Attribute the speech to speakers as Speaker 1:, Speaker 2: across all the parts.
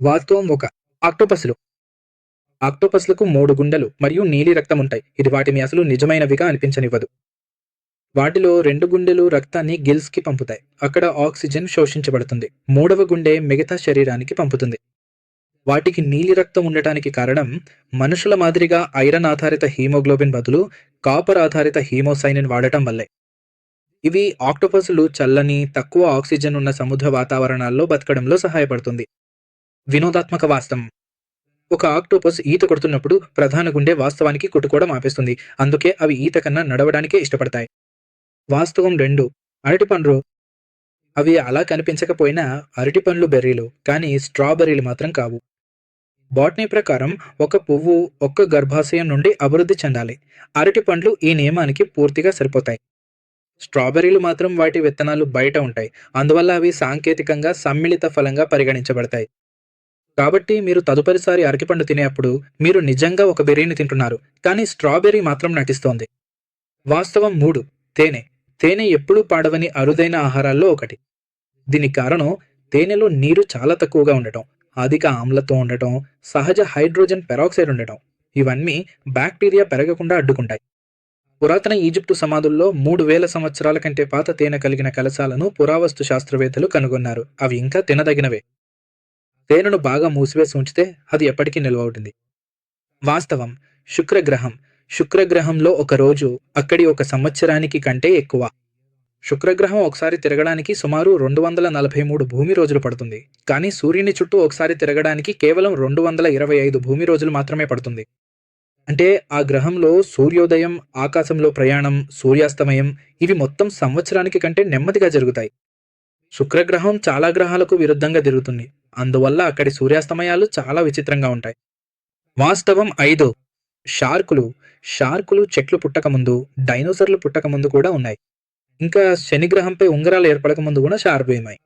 Speaker 1: వాస్తవం ఒక ఆక్టోపస్లు ఆక్టోపస్లకు 3 గుండెలు మరియు నీలి రక్తం ఉంటాయి. ఇది వాటిని అసలు నిజమైనవిగా అనిపించనివ్వదు. వాటిలో 2 గుండెలు రక్తాన్ని గిల్స్‌కి పంపుతాయి. అక్కడ ఆక్సిజన్ శోషించబడుతుంది. మూడవ గుండె మిగతా శరీరానికి పంపుతుంది. వాటికి నీలి రక్తం ఉండటానికి కారణం మనుషుల మాదిరిగా ఐరన్ ఆధారిత హీమోగ్లోబిన్ బదులు కాపర్ ఆధారిత హీమోసైనిన్ వాడటం వల్లే. ఇవి ఆక్టోపస్లు చల్లని, తక్కువ ఆక్సిజన్ ఉన్న సముద్ర వాతావరణాల్లో బతకడంలో సహాయపడుతుంది. వినోదాత్మక వాస్తవం ఒక ఆక్టోపస్ ఈత కొడుతున్నప్పుడు ప్రధాన గుండె వాస్తవానికి కొట్టుకోవడం ఆపేస్తుంది. అందుకే అవి ఈత కన్నా నడవడానికే ఇష్టపడతాయి. వాస్తవం 2 అరటిపండ్లు అవి అలా కనిపించకపోయినా అరటిపండ్లు బెర్రీలు, కానీ స్ట్రాబెర్రీలు మాత్రం కావు. బాటనీ ప్రకారం ఒక పువ్వు ఒక్క గర్భాశయం నుండి అభివృద్ధి చెందాలి. అరటిపండ్లు ఈ నియమానికి పూర్తిగా సరిపోతాయి. స్ట్రాబెర్రీలు మాత్రం వాటి విత్తనాలు బయట ఉంటాయి. అందువల్ల అవి సాంకేతికంగా సమ్మిళిత ఫలంగా పరిగణించబడతాయి. కాబట్టి మీరు తదుపరిసారి అరటిపండు తినేప్పుడు మీరు నిజంగా ఒక బెర్రీని తింటున్నారు, కానీ స్ట్రాబెర్రీ మాత్రం నటిస్తోంది. వాస్తవం 3 తేనె తేనె ఎప్పుడూ పాడవని అరుదైన ఆహారాల్లో ఒకటి. దీనికి కారణం తేనెలో నీరు చాలా తక్కువగా ఉండటం, అధిక ఆమ్లత్వం ఉండటం, సహజ హైడ్రోజన్ పెరాక్సైడ్ ఉండటం. ఇవన్నీ బ్యాక్టీరియా పెరగకుండా అడ్డుకుంటాయి. పురాతన ఈజిప్టు సమాధుల్లో 3000 సంవత్సరాల కంటే పాత తేనె కలిగిన కలశాలను పురావస్తు శాస్త్రవేత్తలు కనుగొన్నారు. అవి ఇంకా తినదగినవే. తేనెను బాగా మూసివేసి ఉంచితే అది ఎప్పటికీ నిల్వ ఉంటుంది. వాస్తవం శుక్రగ్రహం శుక్రగ్రహంలో ఒక రోజు అక్కడి ఒక సంవత్సరానికి కంటే ఎక్కువ. శుక్రగ్రహం ఒకసారి తిరగడానికి సుమారు 243 భూమి రోజులు పడుతుంది. కానీ సూర్యుని చుట్టూ ఒకసారి తిరగడానికి కేవలం 225 భూమి రోజులు మాత్రమే పడుతుంది. అంటే ఆ గ్రహంలో సూర్యోదయం, ఆకాశంలో ప్రయాణం, సూర్యాస్తమయం ఇవి మొత్తం సంవత్సరానికి కంటే నెమ్మదిగా జరుగుతాయి. శుక్రగ్రహం చాలా గ్రహాలకు విరుద్ధంగా తిరుగుతుంది. అందువల్ల అక్కడి సూర్యాస్తమయాలు చాలా విచిత్రంగా ఉంటాయి. వాస్తవం 5 షార్కులు షార్కులు చెట్లు పుట్టకముందు, డైనోసర్లు పుట్టకముందు కూడా ఉన్నాయి. ఇంకా శనిగ్రహంపై ఉంగరాలు ఏర్పడకముందు కూడా షార్కులున్నాయి.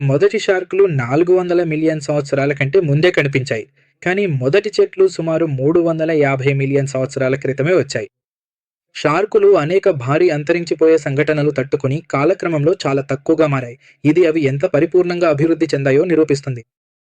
Speaker 1: మొదటి షార్కులు 400 మిలియన్ సంవత్సరాల కంటే ముందే కనిపించాయి. కానీ మొదటి చెట్లు సుమారు 350 మిలియన్ సంవత్సరాల క్రితమే వచ్చాయి. షార్కులు అనేక భారీ అంతరించిపోయే సంఘటనలు తట్టుకుని కాలక్రమంలో చాలా తక్కువగా మారాయి. ఇది అవి ఎంత పరిపూర్ణంగా అభివృద్ధి చెందాయో నిరూపిస్తుంది.